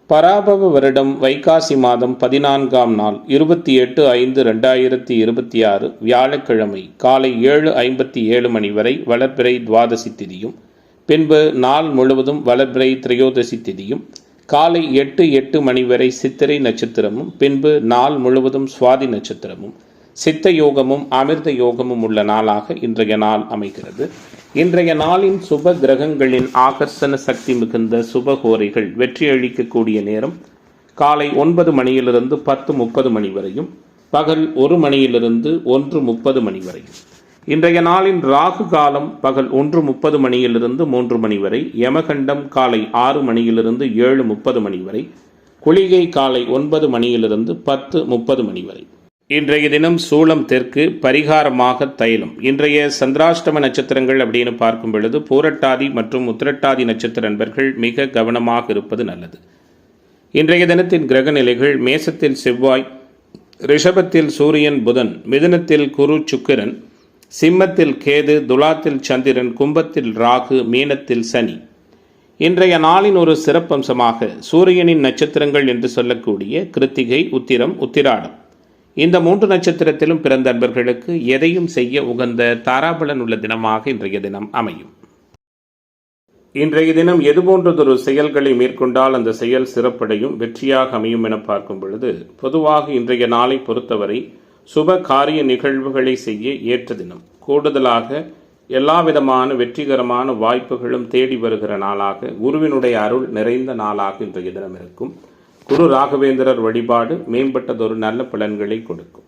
பராபவ வருடம் வைகாசி மாதம் 14ஆம் நாள் 28/5/2026 வியாழக்கிழமை காலை 7:57 மணி வரை வளர்பிறை துவாதசி திதியும், பின்பு நாள் முழுவதும் வளர்பிறை திரையோதசி திதியும், காலை 8:08 மணி வரை சித்திரை நட்சத்திரமும், பின்பு நாள் முழுவதும் சுவாதி நட்சத்திரமும், சித்த யோகமும் அமிர்த யோகமும் உள்ள நாளாக இன்றைய நாள் அமைகிறது. இன்றைய நாளின் சுப கிரகங்களின் ஆகர்ஷண சக்தி மிகுந்த சுபகோரைகள் வெற்றியளிக்கக்கூடிய நேரம் காலை 9 மணியிலிருந்து 10:30 மணி வரையும், பகல் 1 மணியிலிருந்து 1:30 மணி வரையும். இன்றைய நாளின் ராகு காலம் பகல் 1:30 மணியிலிருந்து 3 மணி வரை, யமகண்டம் காலை 6 மணியிலிருந்து 7:30 மணி வரை, குளிகை காலை 9 மணியிலிருந்து 10:30 மணி வரை. இன்றைய தினம் சூளம் தெற்கு, பரிகாரமாக தைலம். இன்றைய சந்திராஷ்டம நட்சத்திரங்கள் அப்படின்னு பார்க்கும் பொழுது பூரட்டாதி மற்றும் உத்திரட்டாதி நட்சத்திர நண்பர்கள் மிக கவனமாக இருப்பது நல்லது. இன்றைய தினத்தின் கிரக நிலைகள்: மேசத்தில் செவ்வாய், ரிஷபத்தில் சூரியன் புதன், மிதுனத்தில் குரு சுக்கிரன், சிம்மத்தில் கேது, துலாத்தில் சந்திரன், கும்பத்தில் ராகு, மீனத்தில் சனி. இன்றைய நாளின் ஒரு சிறப்பம்சமாக சூரியனின் நட்சத்திரங்கள் என்று சொல்லக்கூடிய கிருத்திகை, உத்திரம், உத்திராடம் இந்த 3 நட்சத்திரத்திலும் பிறந்த அன்பர்களுக்கு எதையும் செய்ய உகந்த தாராபலன் உள்ள தினமாக இன்றைய தினம் அமையும். இன்றைய தினம் எதுபோன்றதொரு செயல்களை மேற்கொண்டால் அந்த செயல் சிறப்படையும் வெற்றியாக அமையும் என பார்க்கும் பொழுது, பொதுவாக இன்றைய நாளை பொறுத்தவரை சுப காரிய நிகழ்வுகளை செய்ய ஏற்ற தினம். கூடுதலாக எல்லா விதமான வெற்றிகரமான வாய்ப்புகளும் தேடி வருகிற நாளாக, குருவினுடைய அருள் நிறைந்த நாளாக இன்றைய தினம் இருக்கும். குரு ராகவேந்திரர் வழிபாடு மேம்பட்டதொரு நல்ல பலன்களை கொடுக்கும்.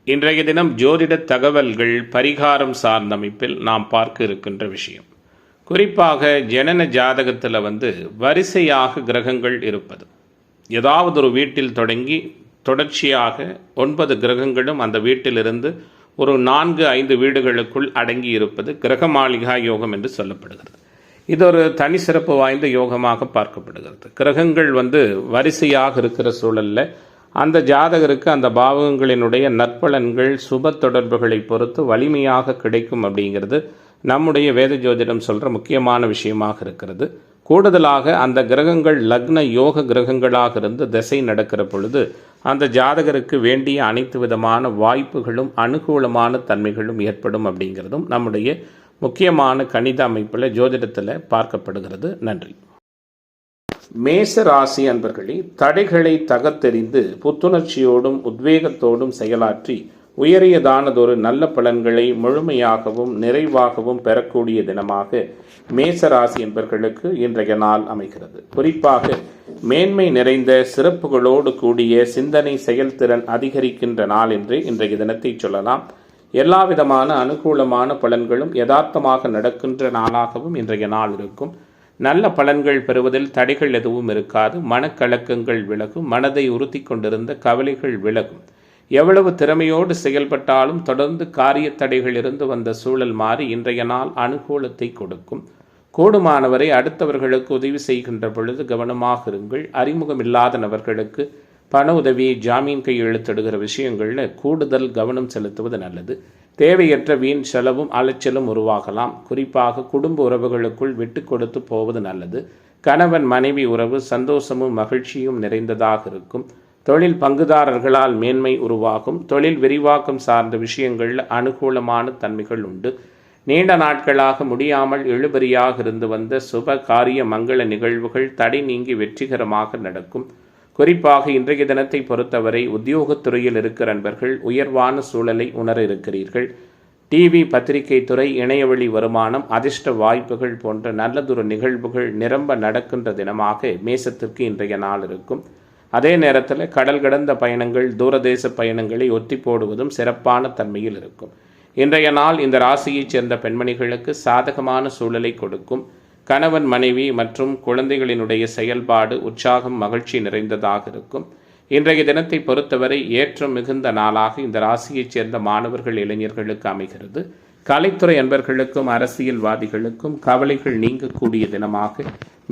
இன்றைய தினம் ஜோதிட தகவல்கள் பரிகாரம் சார்ந்த அமைப்பில் நாம் பார்க்க இருக்கின்ற விஷயம், குறிப்பாக ஜனன ஜாதகத்தில் வரிசையாக கிரகங்கள் இருப்பது. ஏதாவது ஒரு வீட்டில் தொடங்கி தொடர்ச்சியாக 9 கிரகங்களும் அந்த வீட்டிலிருந்து ஒரு 4-5 வீடுகளுக்குள் அடங்கி இருப்பது கிரக மாளிகா யோகம் என்று சொல்லப்படுகிறது. இது ஒரு தனி சிறப்பு வாய்ந்த யோகமாக பார்க்கப்படுகிறது. கிரகங்கள் வரிசையாக இருக்கிற சூழலில் அந்த ஜாதகருக்கு அந்த பாவகங்களினுடைய நற்பலன்கள் சுப தொடர்புகளை பொறுத்து வலிமையாக கிடைக்கும் அப்படிங்கிறது நம்முடைய வேத ஜோதிடம் சொல்கிற முக்கியமான விஷயமாக இருக்கிறது. கூடுதலாக அந்த கிரகங்கள் லக்ன யோக கிரகங்களாக இருந்து திசை நடக்கிற பொழுது அந்த ஜாதகருக்கு வேண்டிய அனைத்து விதமான வாய்ப்புகளும் அனுகூலமான தன்மைகளும் ஏற்படும் அப்படிங்கிறதும் நம்முடைய முக்கியமான கணித அமைப்பில் ஜோதிடத்தில் பார்க்கப்படுகிறது. நன்றி. மேச ராசி அன்பர்களே, தடைகளை தகர்த்தெறிந்து புத்துணர்ச்சியோடும் உத்வேகத்தோடும் செயலாற்றி உயரியதானதொரு நல்ல பலன்களை முழுமையாகவும் நிறைவாகவும் பெறக்கூடிய தினமாக மேச ராசி என்பர்களுக்கு இன்றைய நாள் அமைகிறது. குறிப்பாக மேன்மை நிறைந்த சிறப்புகளோடு கூடிய சிந்தனை செயல்திறன் அதிகரிக்கின்ற நாள் என்று இன்றைய தினத்தை சொல்லலாம். எல்லா விதமான அனுகூலமான பலன்களும் யதார்த்தமாக நடக்கின்ற நாளாகவும் இன்றைய நாள் இருக்கும். நல்ல பலன்கள் பெறுவதில் தடைகள் எதுவும் இருக்காது. மனக்கலக்கங்கள் விலகும். மனதை உறுத்தி கொண்டிருந்த கவலைகள் விலகும். எவ்வளவு திறமையோடு செயல்பட்டாலும் தொடர்ந்து காரிய தடைகள் இருந்து வந்த சூழல் மாறி இன்றைய நாள் அனுகூலத்தை கொடுக்கும். கூடுமானவரை அடுத்தவர்களுக்கு உதவி செய்கின்ற பொழுது கவனமாக இருங்கள். அறிமுகமில்லாத நபர்களுக்கு பண உதவி, ஜாமீன் கையெழுத்திடுகிற விஷயங்களில் கூடுதல் கவனம் செலுத்துவது நல்லது. தேவையற்ற வீண் செலவும் அலைச்சலும் உருவாகலாம். குறிப்பாக குடும்ப உறவுகளுக்குள் விட்டு கொடுத்து போவது நல்லது. கணவன் மனைவி உறவு சந்தோஷமும் மகிழ்ச்சியும் நிறைந்ததாக இருக்கும். தொழில் பங்குதாரர்களால் மேன்மை உருவாகும். தொழில் விரிவாக்கம் சார்ந்த விஷயங்களில் அனுகூலமான தன்மைகள் உண்டு. நீண்ட நாட்களாக முடியாமல் இழுபறியாக இருந்து வந்த சுப காரிய மங்கள நிகழ்வுகள் தடை நீங்கி வெற்றிகரமாக நடக்கும். குறிப்பாக இன்றைய தினத்தை பொறுத்தவரை உத்தியோகத்துறையில் இருக்கிற நண்பர்கள் உயர்வான சூழலை உணர இருக்கிறீர்கள். டிவி, பத்திரிகை துறை, இணையவழி வருமானம், அதிர்ஷ்ட வாய்ப்புகள் போன்ற நல்லதொரு நிகழ்வுகள் நிரம்ப நடக்கின்ற தினமாக மேசத்திற்கு இன்றைய நாள் இருக்கும். அதே நேரத்தில் கடல் கடந்த பயணங்கள், தூரதேச பயணங்களை ஒத்தி போடுவதும் சிறப்பான தன்மையில் இருக்கும். இன்றைய நாள் இந்த ராசியைச் சேர்ந்த பெண்மணிகளுக்கு சாதகமான சூழலை கொடுக்கும். கணவன் மனைவி மற்றும் குழந்தைகளினுடைய செயல்பாடு உற்சாகம் மகிழ்ச்சி நிறைந்ததாக இருக்கும். இன்றைய தினத்தை பொறுத்தவரை ஏற்றம் மிகுந்த நாளாக இந்த ராசியைச் சேர்ந்த மாணவர்கள் இளைஞர்களுக்கு அமைகிறது. கலைத்துறை அன்பர்களுக்கும் அரசியல்வாதிகளுக்கும் கவலைகள் நீங்கக்கூடிய தினமாக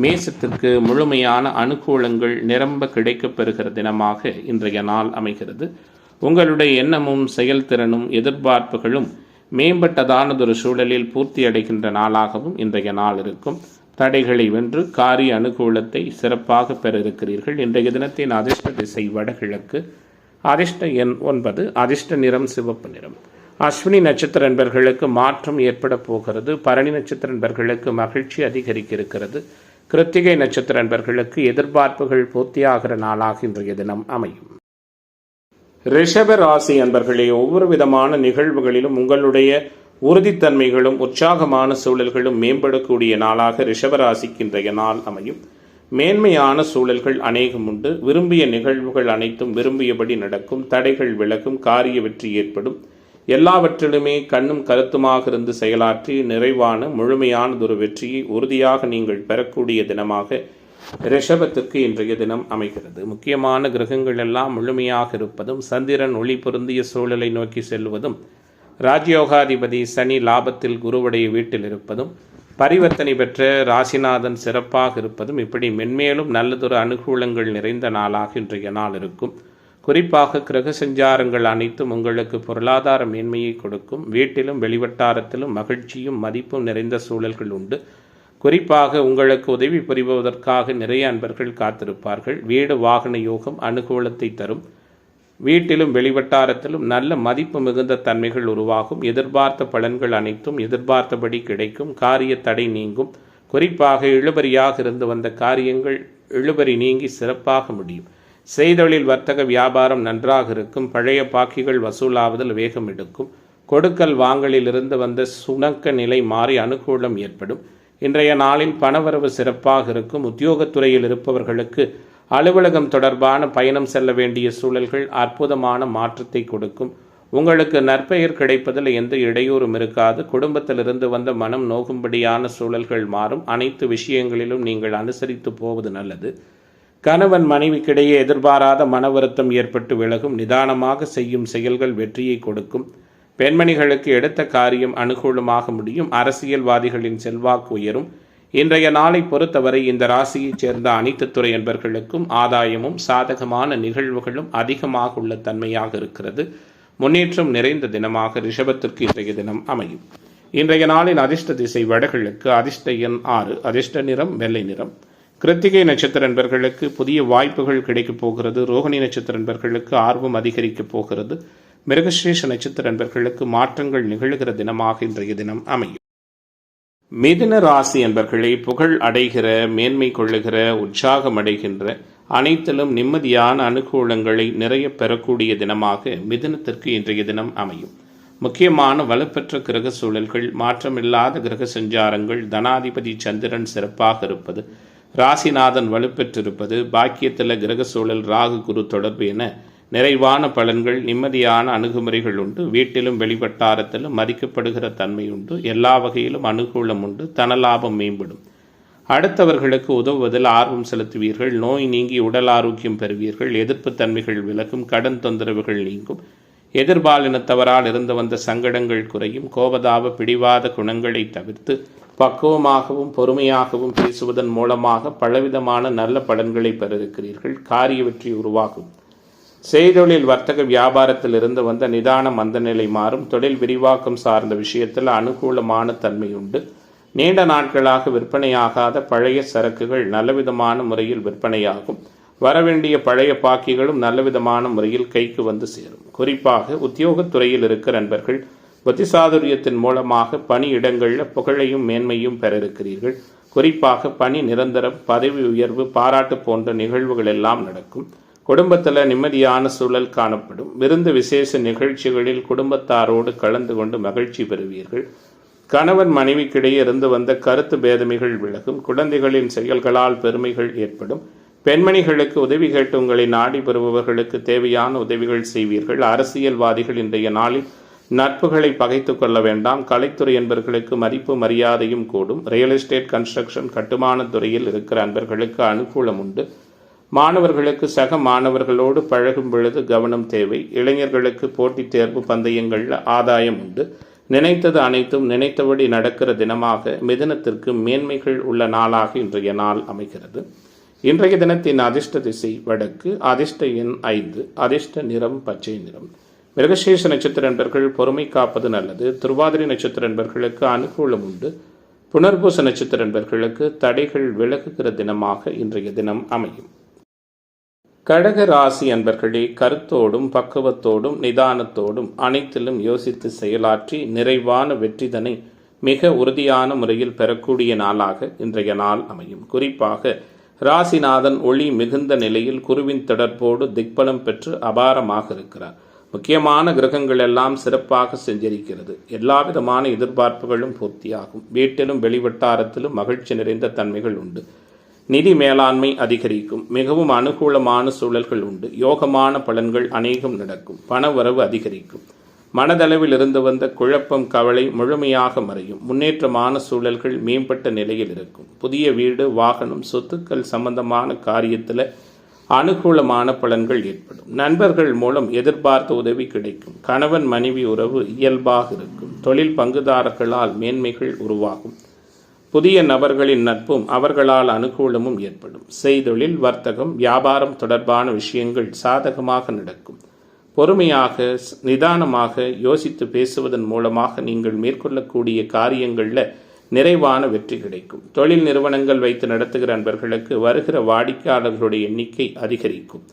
மேசத்திற்கு முழுமையான அனுகூலங்கள் நிரம்ப கிடைக்கப்பெறுகிற தினமாக இன்றைய நாள் அமைகிறது. உங்களுடைய எண்ணமும் செயல்திறனும் எதிர்பார்ப்புகளும் மேம்பட்டதானதொரு சூழலில் பூர்த்தி அடைகின்ற நாளாகவும் இன்றைய நாள் இருக்கும். தடைகளை வென்று காரிய அனுகூலத்தை சிறப்பாக பெற இருக்கிறீர்கள். இன்றைய தினத்தின் அதிர்ஷ்ட திசை வடகிழக்கு, அதிர்ஷ்ட எண் 9, அதிர்ஷ்ட நிறம் சிவப்பு நிறம். அஸ்வினி நட்சத்திர நண்பர்களுக்கு மாற்றம் ஏற்பட போகிறது. பரணி நட்சத்திர நண்பர்களுக்கு மகிழ்ச்சி அதிகரிக்க இருக்கிறது. கிருத்திகை நட்சத்திர நண்பர்களுக்கு எதிர்பார்ப்புகள் பூர்த்தியாகிற நாளாக இன்றைய தினம் அமையும். ரிஷப ராசி அன்பர்களே, ஒவ்வொரு விதமான நிகழ்வுகளிலும் உங்களுடைய உறுதித்தன்மைகளும் உற்சாகமான சூழல்களும் மேம்படக்கூடிய நாளாக ரிஷபராசிக்கு இன்றைய நாள் அமையும். மேன்மையான சூழல்கள் அநேகம் உண்டு. விரும்பிய நிகழ்வுகள் அனைத்தும் விரும்பியபடி நடக்கும். தடைகள் விலகும். காரிய வெற்றி ஏற்படும். எல்லாவற்றிலுமே கண்ணும் கருத்துமாக இருந்து செயலாற்றி நிறைவான முழுமையானதொரு வெற்றியை உறுதியாக நீங்கள் பெறக்கூடிய தினமாக ரிஷபத்துக்கு இன்றைய தினம் அமைகிறது. முக்கியமான கிரகங்கள் எல்லாம் முழுமையாக இருப்பதும், சந்திரன் ஒளி பொருந்திய சூழலை நோக்கி செல்வதும், ராஜயோகாதிபதி சனி லாபத்தில் குருவுடைய வீட்டில் இருப்பதும், பரிவர்த்தனை பெற்ற ராசிநாதன் சிறப்பாக இருப்பதும், இப்படி மென்மேலும் நல்லதொரு அனுகூலங்கள் நிறைந்த நாளாக இன்றைய நாள் இருக்கும். குறிப்பாக கிரக சஞ்சாரங்கள் அனைத்தும் உங்களுக்கு பொருளாதார மேன்மையை கொடுக்கும். வீட்டிலும் வெளிவட்டாரத்திலும் மகிழ்ச்சியும் மதிப்பும் நிறைந்த சூழல்கள் உண்டு. குறிப்பாக உங்களுக்கு உதவி புரிவதற்காக நிறைய அன்பர்கள் காத்திருப்பார்கள். வீடு வாகன யோகம் அனுகூலத்தை தரும். வீட்டிலும் வெளிவட்டாரத்திலும் நல்ல மதிப்பு மிகுந்த தன்மைகள் உருவாகும். எதிர்பார்த்த பலன்கள் அனைத்தும் எதிர்பார்த்தபடி கிடைக்கும். காரிய தடை நீங்கும். குறிப்பாக இழுபறியாக இருந்து வந்த காரியங்கள் இழுபறி நீங்கி சிறப்பாக முடியும். செய்தொழில் வர்த்தக வியாபாரம் நன்றாக இருக்கும். பழைய பாக்கிகள் வசூலாவதில் வேகம் எடுக்கும். கொடுக்கல் வாங்கலில் இருந்து வந்த சுணக்க நிலை மாறி அனுகூலம் ஏற்படும். இன்றைய நாளில் பணவரவு சிறப்பாக இருக்கும். உத்தியோகத்துறையில் இருப்பவர்களுக்கு அலுவலகம் தொடர்பான பயணம் செல்ல வேண்டிய சூழல்கள் அற்புதமான மாற்றத்தை கொடுக்கும். உங்களுக்கு நற்பெயர் கிடைப்பதில் எந்த இடையூறும் இருக்காது. குடும்பத்திலிருந்து வந்த மனம் நோகும்படியான சூழல்கள் மாறும். அனைத்து விஷயங்களிலும் நீங்கள் அனுசரித்து போவது நல்லது. கணவன் மனைவிக்கிடையே எதிர்பாராத மன வருத்தம் ஏற்பட்டு விலகும். நிதானமாக செய்யும் செயல்கள் வெற்றியை கொடுக்கும். பெண்மணிகளுக்கு எடுத்த காரியம் அனுகூலமாக முடியும். அரசியல்வாதிகளின் செல்வாக்கு உயரும். இன்றைய நாளை பொறுத்தவரை இந்த ராசியைச் சேர்ந்த அனைத்து துறை என்பர்களுக்கும் ஆதாயமும் சாதகமான நிகழ்வுகளும் அதிகமாக உள்ள தன்மையாக இருக்கிறது. முன்னேற்றம் நிறைந்த தினமாக ரிஷபத்திற்கு இன்றைய தினம் அமையும். இன்றைய நாளின் அதிர்ஷ்ட திசை வடகிழக்கு, அதிர்ஷ்ட எண் 6, அதிர்ஷ்ட நிறம் வெள்ளை நிறம். கிருத்திகை நட்சத்திர நண்பர்களுக்கு புதிய வாய்ப்புகள் கிடைக்கப் போகிறது. ரோகிணி நட்சத்திர நண்பர்களுக்கு ஆர்வம் அதிகரிக்கப் போகிறது. மிருகஸ்ரீஷ நட்சத்திர நண்பர்களுக்கு மாற்றங்கள் நிகழ்கிற தினமாக இன்றைய தினம் அமையும். மிதுன ராசி என்பர்களை புகழ் அடைகிற, மேன்மை கொள்ளுகிற, உற்சாகம் அடைகின்ற, அனைத்திலும் நிம்மதியான அனுகூலங்களை நிறைய பெறக்கூடிய தினமாக மிதுனத்திற்கு இன்றைய தினம் அமையும். முக்கியமான வலுப்பெற்ற கிரக சூழல்கள், மாற்றமில்லாத கிரக சஞ்சாரங்கள், தனாதிபதி சந்திரன் சிறப்பாக இருப்பது, ராசிநாதன் வலுப்பெற்றிருப்பது, பாக்கியத்தில் கிரக சூழல் ராகு குரு தொடர்பு என நிறைவான பலன்கள், நிம்மதியான அணுகுமுறைகள் உண்டு. வீட்டிலும் வெளிவட்டாரத்திலும் மதிக்கப்படுகிற தன்மை உண்டு. எல்லா வகையிலும் அனுகூலம் உண்டு. தனலாபம் மேம்படும். அடுத்தவர்களுக்கு உதவுவதில் ஆர்வம் செலுத்துவீர்கள். நோய் நீங்கி உடல் ஆரோக்கியம் பெறுவீர்கள். எதிர்ப்பு தன்மைகள் விலகும். கடன் தொந்தரவுகள் நீங்கும். எதிர்பாலினத்தவரால் இருந்து வந்த சங்கடங்கள் குறையும். கோபதாப பிடிவாத குணங்களை தவிர்த்து பக்குவமாகவும் பொறுமையாகவும் பேசுவதன் மூலமாக பலவிதமான நல்ல பலன்களை பெற இருக்கிறீர்கள். காரிய வெற்றி உருவாகும். செய்தொழில் வர்த்தக வியாபாரத்தில் இருந்து வந்த நிதான மந்த நிலை மாறும். தொழில் விரிவாக்கம் சார்ந்த விஷயத்தில் அனுகூலமான தன்மை உண்டு. நீண்ட நாட்களாக விற்பனையாகாத பழைய சரக்குகள் நல்லவிதமான முறையில் விற்பனையாகும். வரவேண்டிய பழைய பாக்கிகளும் நல்லவிதமான முறையில் கைக்கு வந்து சேரும். குறிப்பாக உத்தியோகத்துறையில் இருக்கிற நண்பர்கள் புத்திசாதுரியத்தின் மூலமாக பணியிடங்களில் புகழையும் மேன்மையும் பெற இருக்கிறீர்கள். குறிப்பாக பணி நிரந்தரம், பதவி உயர்வு, பாராட்டு போன்ற நிகழ்வுகள் எல்லாம் நடக்கும். குடும்பத்தில் நிம்மதியான சூழல் காணப்படும். விருந்து விசேஷ நிகழ்ச்சிகளில் குடும்பத்தாரோடு கலந்து கொண்டு மகிழ்ச்சி பெறுவீர்கள். கணவன் மனைவிக்கிடையே இருந்து வந்த கருத்து பேதமைகள் விலகும். குழந்தைகளின் செயல்களால் பெருமைகள் ஏற்படும். பெண்மணிகளுக்கு உதவி கேட்டு உங்களை நாடி பெறுபவர்களுக்கு தேவையான உதவிகள் செய்வீர்கள். அரசியல்வாதிகள் இன்றைய நாளில் நட்புகளை பகைத்து கொள்ள வேண்டாம். கலைத்துறை என்பவர்களுக்கு மதிப்பு மரியாதையும் கூடும். ரியல் எஸ்டேட், கன்ஸ்ட்ரக்ஷன், கட்டுமான துறையில் இருக்கிற அன்பர்களுக்கு அனுகூலம் உண்டு. மாணவர்களுக்கு சக மாணவர்களோடு பழகும் பொழுது கவனம் தேவை. இளைஞர்களுக்கு போட்டித் தேர்வு பந்தயங்களில் ஆதாயம் உண்டு. நினைத்தது அனைத்தும் நினைத்தபடி நடக்கிற தினமாக மிதுனத்திற்கு மேன்மைகள் உள்ள நாளாக இன்றைய நாள் அமைகிறது. இன்றைய தினத்தின் அதிர்ஷ்ட திசை வடக்கு, அதிர்ஷ்ட எண் 5, அதிர்ஷ்ட நிறம் பச்சை நிறம். மிருகசீர்ஷ நட்சத்திர நண்பர்கள் பொறுமை காப்பது நல்லது. திருவாதிரை நட்சத்திர நண்பர்களுக்கு அனுகூலம் உண்டு. புனர்பூச நட்சத்திர நண்பர்களுக்கு தடைகள் விலகுகிற தினமாக இன்றைய தினம் அமையும். கடக ராசி அன்பர்களே, கருத்தோடும் பக்குவத்தோடும் நிதானத்தோடும் அனைத்திலும் யோசித்து செயலாற்றி நிறைவான வெற்றிதனை மிக உறுதியான முறையில் பெறக்கூடிய நாளாக இன்றைய நாள் அமையும். குறிப்பாக ராசிநாதன் ஒளி மிகுந்த நிலையில் குருவின் தொடர்போடு திக்பலம் பெற்று அபாரமாக இருக்கிறார். முக்கியமான கிரகங்கள் எல்லாம் சிறப்பாக செஞ்சிருக்கிறது. எல்லா விதமான எதிர்பார்ப்புகளும் பூர்த்தியாகும். வீட்டிலும் வெளிவட்டாரத்திலும் மகிழ்ச்சி நிறைந்த தன்மைகள் உண்டு. நிதி மேலாண்மை அதிகரிக்கும். மிகவும் அனுகூலமான சூழல்கள் உண்டு. யோகமான பலன்கள் அநேகம் நடக்கும். பண வரவு அதிகரிக்கும். மனதளவில் இருந்து வந்த குழப்பம் கவலை முழுமையாக மறையும். முன்னேற்றமான சூழல்கள் மேம்பட்ட நிலையில் இருக்கும். புதிய வீடு வாகனம் சொத்துக்கள் சம்பந்தமான காரியத்தில் அனுகூலமான பலன்கள் ஏற்படும். நண்பர்கள் மூலம் எதிர்பார்த்த உதவி கிடைக்கும். கணவன் மனைவி உறவு இயல்பாக இருக்கும். தொழில் பங்குதாரர்களால் மேன்மைகள் உருவாகும். புதிய நபர்களின் நட்பும் அவர்களால் அனுகூலமும் ஏற்படும். செய்தொழில் வர்த்தகம் வியாபாரம் தொடர்பான விஷயங்கள் சாதகமாக நடக்கும். பொறுமையாக நிதானமாக யோசித்து பேசுவதன் மூலமாக நீங்கள் மேற்கொள்ளக்கூடிய காரியங்களில் நிறைவான வெற்றி கிடைக்கும். தொழில் நிறுவனங்கள் வைத்து நடத்துகிற நண்பர்களுக்கு வருகிற வாடிக்கையாளர்களுடைய எண்ணிக்கை அதிகரிக்கும்.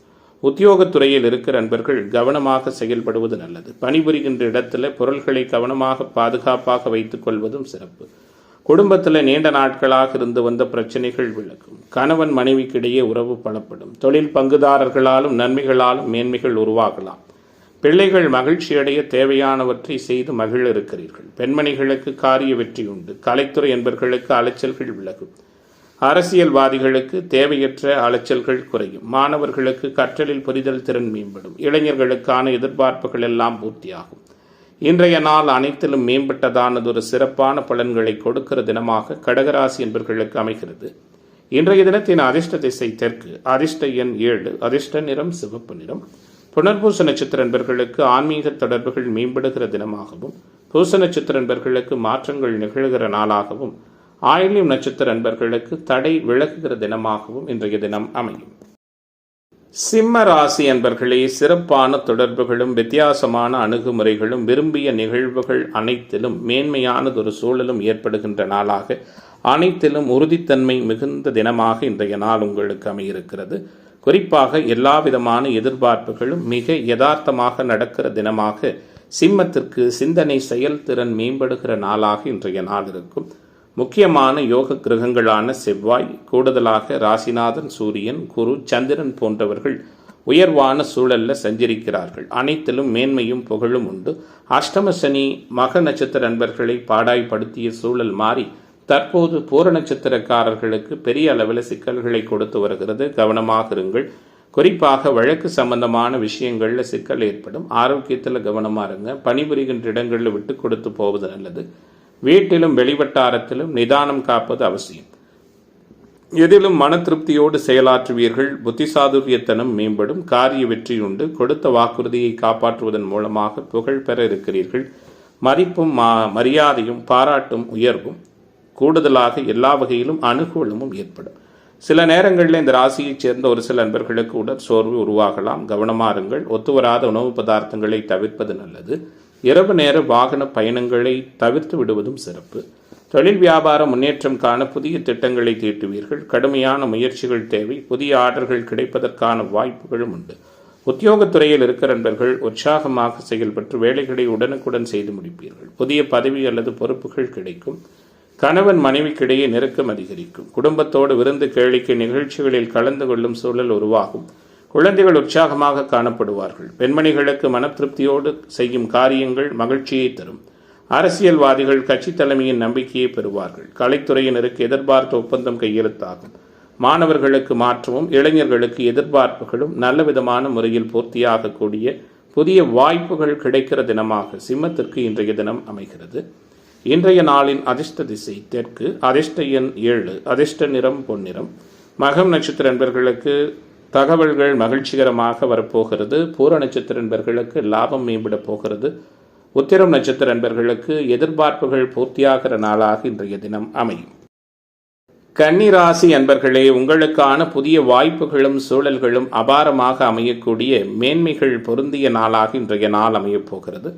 உத்தியோகத்துறையில் இருக்கிற நண்பர்கள் கவனமாக செயல்படுவது நல்லது. பணிபுரிகின்ற இடத்துல பொருள்களை கவனமாக பாதுகாப்பாக வைத்துக் கொள்வதும் சிறப்பு. குடும்பத்தில் நீண்ட நாட்களாக இருந்து வந்த பிரச்சனைகள் விலகும். கணவன் மனைவிக்கிடையே உறவு பலப்படும். தொழில் பங்குதாரர்களாலும் நன்மைகளாலும் மேன்மைகள் உருவாகலாம். பிள்ளைகள் மகிழ்ச்சியடைய தேவையானவற்றை செய்து மகிழ இருக்கிறீர்கள். பெண்மணிகளுக்கு காரிய வெற்றி உண்டு. கலைத்துறை என்பவர்களுக்கு அலைச்சல்கள் விலகும். அரசியல்வாதிகளுக்கு தேவையற்ற அலைச்சல்கள் குறையும். மாணவர்களுக்கு கற்றலில் புரிதல் திறன் மேம்படும். இளைஞர்களுக்கான எதிர்பார்ப்புகள் எல்லாம் பூர்த்தியாகும். இன்றைய நாள் அனைத்திலும் மேம்பட்டதானதொரு சிறப்பான பலன்களை கொடுக்கிற தினமாக கடகராசி என்பவர்களுக்கு அமைகிறது. இன்றைய தினத்தின் அதிர்ஷ்ட திசை தெற்கு. அதிர்ஷ்ட எண் 7. அதிர்ஷ்ட நிறம் சிவப்பு நிறம். புனர்பூச நட்சத்திர நண்பர்களுக்கு ஆன்மீக தொடர்புகள் மேம்படுகிற தினமாகவும், பூச நட்சத்திர நண்பர்களுக்கு மாற்றங்கள் நிகழ்கிற நாளாகவும், ஆயில்யம் நட்சத்திர நண்பர்களுக்கு தடை விலகுகிற தினமாகவும் இன்றைய தினம் அமையும். சிம்ம ராசி அன்பர்களே, சிறப்பான தொடர்புகளும் வித்தியாசமான அணுகுமுறைகளும் விரும்பிய நிகழ்வுகள் அனைத்திலும் மேன்மையானதொரு சூழலும் ஏற்படுகின்ற நாளாக, அனைத்திலும் உறுதித்தன்மை மிகுந்த தினமாக இன்றைய நாள் உங்களுக்கு அமையிருக்கிறது. குறிப்பாக எல்லா விதமான எதிர்பார்ப்புகளும் மிக யதார்த்தமாக நடக்கிற தினமாக சிம்மத்திற்கு சிந்தனை செயல்திறன் மேம்படுகிற நாளாக இன்றைய நாள் இருக்கும். முக்கியமான யோக கிரகங்களான செவ்வாய், கூடுதலாக ராசிநாதன் சூரியன் குரு சந்திரன் போன்றவர்கள் உயர்வான சூழல்ல சஞ்சரிக்கிறார்கள். அனைத்திலும் மேன்மையும் புகழும் உண்டு. அஷ்டம சனி மக நட்சத்திர நண்பர்களை பாடாய்படுத்திய சூழல் மாறி தற்போது பூர நட்சத்திரக்காரர்களுக்கு பெரிய அளவில் சிக்கல்களை கொடுத்து வருகிறது. கவனமாக இருங்கள். குறிப்பாக வழக்கு சம்பந்தமான விஷயங்களில் சிக்கல் ஏற்படும். ஆரோக்கியத்தில் கவனமாக இருங்க. பணிபுரிகின்ற இடங்களில் விட்டு கொடுத்து போவது நல்லது. வீட்டிலும் வெளிவட்டாரத்திலும் நிதானம் காப்பது அவசியம். எதிலும் மன திருப்தியோடு செயலாற்றுவீர்கள். புத்திசாதுரியத்தனம் மேம்படும். காரிய வெற்றி உண்டு. கொடுத்த வாக்குறுதியை காப்பாற்றுவதன் மூலமாக புகழ் பெற இருக்கிறீர்கள். மதிப்பும் மரியாதையும் பாராட்டும் உயர்வும். கூடுதலாக எல்லா வகையிலும் அனுகூலமும் ஏற்படும். சில நேரங்களில் இந்த ராசியைச் சேர்ந்த ஒரு சில நண்பர்களுக்கு உடற் சோர்வு உருவாகலாம். கவனமாறுங்கள். ஒத்துவராத உணவு பதார்த்தங்களை தவிர்ப்பது நல்லது. இரவு நேர வாகன பயணங்களை தவிர்த்து விடுவதும் சிறப்பு. தொழில் வியாபார முன்னேற்றம் காண புதிய திட்டங்களை தீட்டுவீர்கள். கடுமையான முயற்சிகள் தேவை. புதிய ஆர்டர்கள் கிடைப்பதற்கான வாய்ப்புகளும் உண்டு. உத்தியோகத்துறையில் இருக்கிற நண்பர்கள் உற்சாகமாக செயல்பட்டு வேலைகளை உடனுக்குடன் செய்து முடிப்பீர்கள். புதிய பதவி அல்லது பொறுப்புகள் கிடைக்கும். கணவன் மனைவிக்கிடையே நெருக்கம் அதிகரிக்கும். குடும்பத்தோடு விருந்து கேளிக்கை நிகழ்ச்சிகளில் கலந்து கொள்ளும் சூழல் உருவாகும். குழந்தைகள் உற்சாகமாக காணப்படுவார்கள். பெண்மணிகளுக்கு மன திருப்தியோடு செய்யும் காரியங்கள் மகிழ்ச்சியை தரும். அரசியல்வாதிகள் கட்சி தலைமையின் நம்பிக்கையை பெறுவார்கள். கலைத்துறையினருக்கு எதிர்பார்த்த ஒப்பந்தம் கையெழுத்தாகும். மாணவர்களுக்கு மாற்றமும் இளைஞர்களுக்கு எதிர்பார்ப்புகளும் நல்ல விதமான முறையில் பூர்த்தியாகக்கூடிய புதிய வாய்ப்புகள் கிடைக்கிற தினமாக சிம்மத்திற்கு இன்றைய தினம் அமைகிறது. இன்றைய நாளின் அதிர்ஷ்ட திசை தெற்கு. அதிர்ஷ்ட எண் 7. அதிர்ஷ்ட நிறம் பொன்னிறம். மகம் நட்சத்திர நண்பர்களுக்கு தகவல்கள் மகிழ்ச்சிகரமாக வரப்போகிறது. பூர நட்சத்திர நண்பர்களுக்கு லாபம் மேம்பட போகிறது. உத்திரம் நட்சத்திர நண்பர்களுக்கு எதிர்பார்ப்புகள் பூர்த்தியாகிற நாளாக இன்றைய தினம் அமையும். கன்னிராசி அன்பர்களே, உங்களுக்கான புதிய வாய்ப்புகளும் சூழல்களும் அபாரமாக அமையக்கூடிய மேன்மைகள் பொருந்திய நாளாக இன்றைய நாள் அமையப் போகிறது.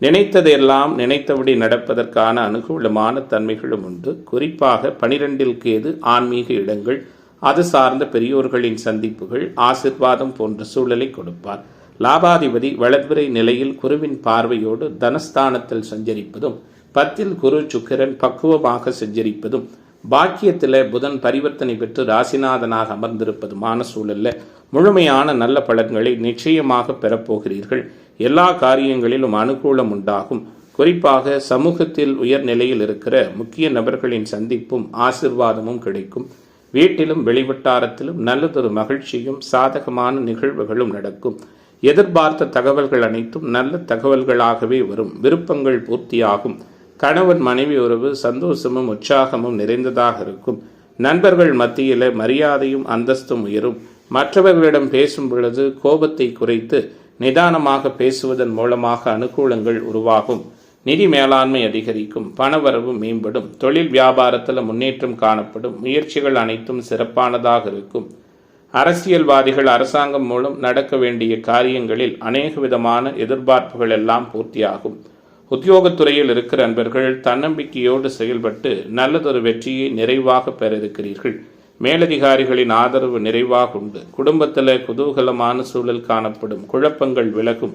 நினைத்ததெல்லாம் நினைத்தபடி நடப்பதற்கான அனுகூலமான தன்மைகளும் உண்டு. குறிப்பாக 12 கேது ஆன்மீக இடங்கள், அது சார்ந்த பெரியோர்களின் சந்திப்புகள், ஆசிர்வாதம் போன்ற சூழலை கொடுப்பார். லாபாதிபதி வளர்பிறை நிலையில் குருவின் பார்வையோடு தனஸ்தானத்தில் சஞ்சரிப்பதும், 10 குரு சுக்கிரன் பக்குவமாக சஞ்சரிப்பதும், பாக்கியத்தில் புதன் பரிவர்த்தனை பெற்று ராசிநாதனாக அமர்ந்திருப்பதுமான சூழல்ல முழுமையான நல்ல பலன்களை நிச்சயமாக பெறப்போகிறீர்கள். எல்லா காரியங்களிலும் அனுகூலம் உண்டாகும். குறிப்பாக சமூகத்தில் உயர் நிலையில் இருக்கிற முக்கிய நபர்களின் சந்திப்பும் ஆசிர்வாதமும் கிடைக்கும். வீட்டிலும் வெளிவட்டாரத்திலும் நல்லதொரு மகிழ்ச்சியும் சாதகமான நிகழ்வுகளும் நடக்கும். எதிர்பார்த்த தகவல்கள் அனைத்தும் நல்ல தகவல்களாகவே வரும். விருப்பங்கள் பூர்த்தியாகும். கணவன் மனைவி உறவு சந்தோஷமும் உற்சாகமும் நிறைந்ததாக இருக்கும். நண்பர்கள் மத்தியில் மரியாதையும் அந்தஸ்தும் உயரும். மற்றவர்களிடம் பேசும் பொழுது கோபத்தை குறைத்து நிதானமாக பேசுவதன் மூலமாக அனுகூலங்கள் உருவாகும். நிதி மேலாண்மை அதிகரிக்கும். பணவரவு மேம்படும். தொழில் வியாபாரத்தில் முன்னேற்றம் காணப்படும். முயற்சிகள் அனைத்தும் சிறப்பானதாக இருக்கும். அரசியல்வாதிகள் அரசாங்கம் மூலம் நடக்க வேண்டிய காரியங்களில் அநேக விதமான எதிர்பார்ப்புகள் எல்லாம் பூர்த்தியாகும். உத்தியோகத்துறையில் இருக்கிற அன்பர்கள் தன்னம்பிக்கையோடு செயல்பட்டு நல்லதொரு வெற்றியை நிறைவாக பெற இருக்கிறீர்கள். மேலதிகாரிகளின் ஆதரவு நிறைவாக உண்டு. குடும்பத்தில் குதூகலமான சூழல் காணப்படும். குழப்பங்கள் விலகும்.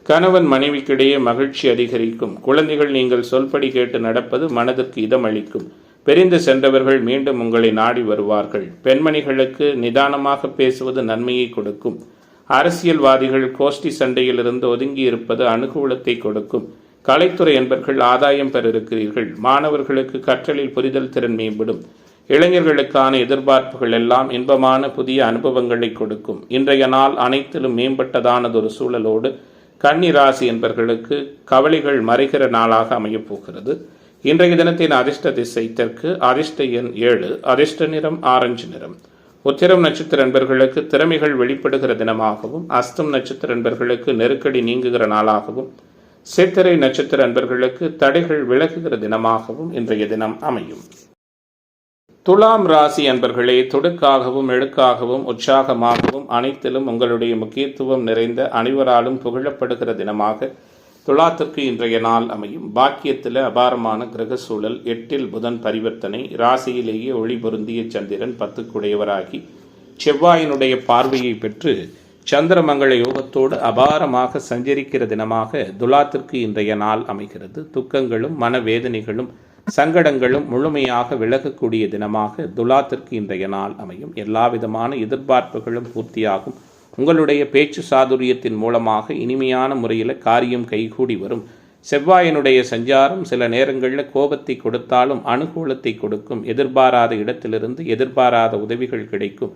கணவன் மனைவிக்கிடையே மகிழ்ச்சி அதிகரிக்கும். குழந்தைகள் நீங்கள் சொல்படி கேட்டு நடப்பது மனதிற்கு இதமளிக்கும். பிரிந்து சென்றவர்கள் மீண்டும் உங்களை நாடி வருவார்கள். பெண்மணிகளுக்கு நிதானமாக பேசுவது நன்மையை கொடுக்கும். அரசியல்வாதிகள் கோஷ்டி சண்டையிலிருந்து ஒதுங்கி இருப்பது அனுகூலத்தை கொடுக்கும். கலைத்துறை என்பர்கள் ஆதாயம் பெற இருக்கிறீர்கள். மாணவர்களுக்கு கற்றலில் புரிதல் திறன் மேம்படும். இளைஞர்களுக்கான எதிர்பார்ப்புகள் எல்லாம் இன்பமான புதிய அனுபவங்களை கொடுக்கும். இன்றைய நாள் அனைத்திலும் மேம்பட்டதானதொரு சூழலோடு கன்னி ராசி என்பர்களுக்கு கவலைகள் மறைகிற நாளாக அமையப் போகிறது. இன்றைய தினத்தின் அதிர்ஷ்ட திசை தெற்கு, அதிர்ஷ்ட எண் 7, அதிர்ஷ்ட நிறம் ஆரஞ்சு நிறம். உத்திரம் நட்சத்திர நண்பர்களுக்கு திறமைகள் வெளிப்படுகிற தினமாகவும், அஸ்தம் நட்சத்திர நண்பர்களுக்கு நெருக்கடி நீங்குகிற நாளாகவும், சித்திரை நட்சத்திர நண்பர்களுக்கு தடைகள் விலகுகிற தினமாகவும் இன்றைய தினம் அமையும். துலாம் ராசி அன்பர்களே, துடுக்காகவும் எழுக்காகவும் உற்சாகமாகவும் அனைத்திலும் உங்களுடைய முக்கியத்துவம் நிறைந்த அனைவராலும் புகழப்படுகிற தினமாக துலாத்திற்கு இன்றைய நாள் அமையும். பாக்கியத்தில் அபாரமான கிரக சூழல். 8 புதன் பரிவர்த்தனை. ராசியிலேயே ஒளி பொருந்திய சந்திரன் 10 செவ்வாயினுடைய பார்வையை பெற்று சந்திரமங்கள யோகத்தோடு அபாரமாக சஞ்சரிக்கிற தினமாக துலாத்திற்கு இன்றைய நாள் அமைகிறது. துக்கங்களும் மனவேதனைகளும் சங்கடங்களும் முழுமையாக விலகக்கூடிய தினமாக துலாத்திற்கு இன்றைய நாள் அமையும். எல்லா விதமான எதிர்பார்ப்புகளும் பூர்த்தியாகும். உங்களுடைய பேச்சு சாதுரியத்தின் மூலமாக இனிமையான முறையில் காரியம் கைகூடி வரும். செவ்வாயினுடைய சஞ்சாரம் சில நேரங்களில் கோபத்தை கொடுத்தாலும் அனுகூலத்தை கொடுக்கும். எதிர்பாராத இடத்திலிருந்து எதிர்பாராத உதவிகள் கிடைக்கும்.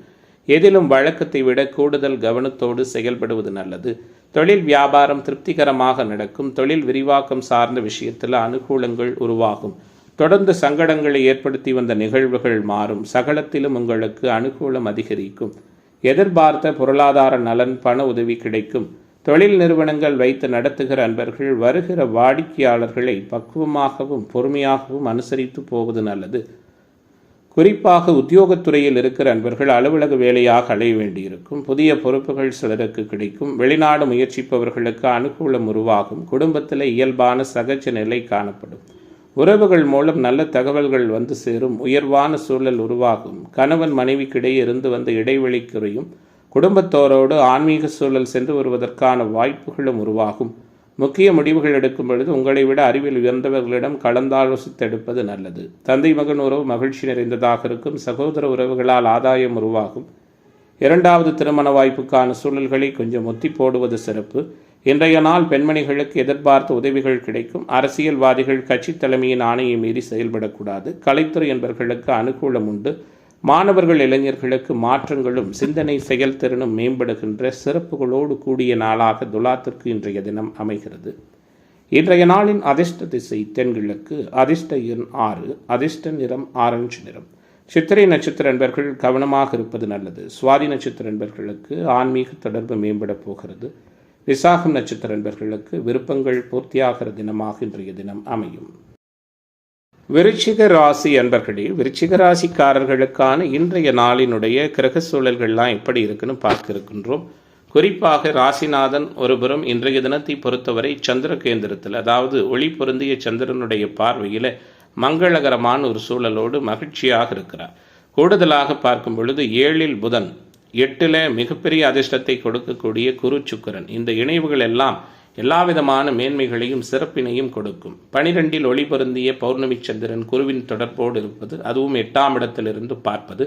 எதிலும் வழக்கத்தை விட கூடுதல் கவனத்தோடு செயல்படுவது நல்லது. தொழில் வியாபாரம் திருப்திகரமாக நடக்கும். தொழில் விரிவாக்கம் சார்ந்த விஷயத்தில் அனுகூலங்கள் உருவாகும். தொடர்ந்து சங்கடங்களை ஏற்படுத்தி வந்த நிகழ்வுகள் மாறும். சகலத்திலும் உங்களுக்கு அனுகூலம் அதிகரிக்கும். எதிர்பார்த்த பொருளாதார நலன், பண உதவி கிடைக்கும். தொழில் நிறுவனங்கள் வைத்து நடத்துகிற அன்பர்கள் வருகிற வாடிக்கையாளர்களை பக்குவமாகவும் பொறுமையாகவும் அனுசரித்து போவது நல்லது. குறிப்பாக உத்தியோகத்துறையில் இருக்கிற அன்பர்கள் அலுவலக வேலையாக அலைய வேண்டியிருக்கும். புதிய பொறுப்புகள் சிலருக்கு கிடைக்கும். வெளிநாடு முயற்சிப்பவர்களுக்கு அனுகூலம் உருவாகும். குடும்பத்தில் இயல்பான சகஜ நிலை காணப்படும். உறவுகள் மூலம் நல்ல தகவல்கள் வந்து சேரும். உயர்வான சூழல் உருவாகும். கணவன் மனைவிக்கிடையே இருந்து வந்த இடைவெளி குறையும். குடும்பத்தோரோடு ஆன்மீக சூழல் சென்று வருவதற்கான வாய்ப்புகளும் உருவாகும். முக்கிய முடிவுகள் எடுக்கும் பொழுது உங்களை விட அறிவில் உயர்ந்தவர்களிடம் கலந்தாலோசித்தெடுப்பது நல்லது. தந்தை மகன் உறவு மகிழ்ச்சி நிறைந்ததாக இருக்கும். சகோதர உறவுகளால் ஆதாயம் உருவாகும். 2வது திருமண வாய்ப்புக்கான சூழல்களை கொஞ்சம் ஒத்தி போடுவது சிறப்பு. இன்றைய நாள் பெண்மணிகளுக்கு எதிர்பார்த்த உதவிகள் கிடைக்கும். அரசியல்வாதிகள் கட்சி தலைமையின் ஆணையை மீறி செயல்படக்கூடாது. கலைத்துறை என்பவர்களுக்கு அனுகூலம் உண்டு. மாணவர்கள் இளைஞர்களுக்கு மாற்றங்களும் சிந்தனை செயல்திறனும் மேம்படுகின்ற சிறப்புகளோடு கூடிய நாளாக துலாத்திற்கு இன்றைய தினம் அமைகிறது. இன்றைய நாளின் அதிர்ஷ்ட திசை தென்கிழக்கு, அதிர்ஷ்ட எண் 6, அதிர்ஷ்ட நிறம் ஆரஞ்சு நிறம். சித்திரை நட்சத்திர நண்பர்கள் கவனமாக இருப்பது நல்லது. சுவாதி நட்சத்திர நண்பர்களுக்கு ஆன்மீக தொடர்பு மேம்பட போகிறது. விசாகம் நட்சத்திர நண்பர்களுக்கு விருப்பங்கள் பூர்த்தியாகிற தினமாக இன்றைய தினம் அமையும். விருச்சிக ராசி அன்பர்களே, விருச்சிக ராசிக்காரர்களுக்கான இன்றைய நாளினுடைய கிரக சூழல்கள்லாம் எப்படி இருக்குன்னு பார்க்க இருக்கின்றோம். குறிப்பாக ராசிநாதன் ஒருபுறம் இன்றைய தினத்தை பொறுத்தவரை சந்திர கேந்திரத்தில், அதாவது ஒளி பொருந்திய சந்திரனுடைய பார்வையில் மங்களகரமான ஒரு சூழலோடு மகிழ்ச்சியாக இருக்கிறார். கூடுதலாக பார்க்கும் பொழுது 7ல் புதன், 8ல் மிகப்பெரிய அதிர்ஷ்டத்தை கொடுக்கக்கூடிய குரு சுக்கிரன், இந்த இணைவுகள் எல்லாம் எல்லா விதமான மேன்மைகளையும் சிறப்பினையும் கொடுக்கும். 12ல் ஒளி பொருந்திய பௌர்ணமி சந்திரன் குருவின் தொடர்போடு இருப்பது, அதுவும் 8ஆம் இடத்திலிருந்து பார்ப்பது,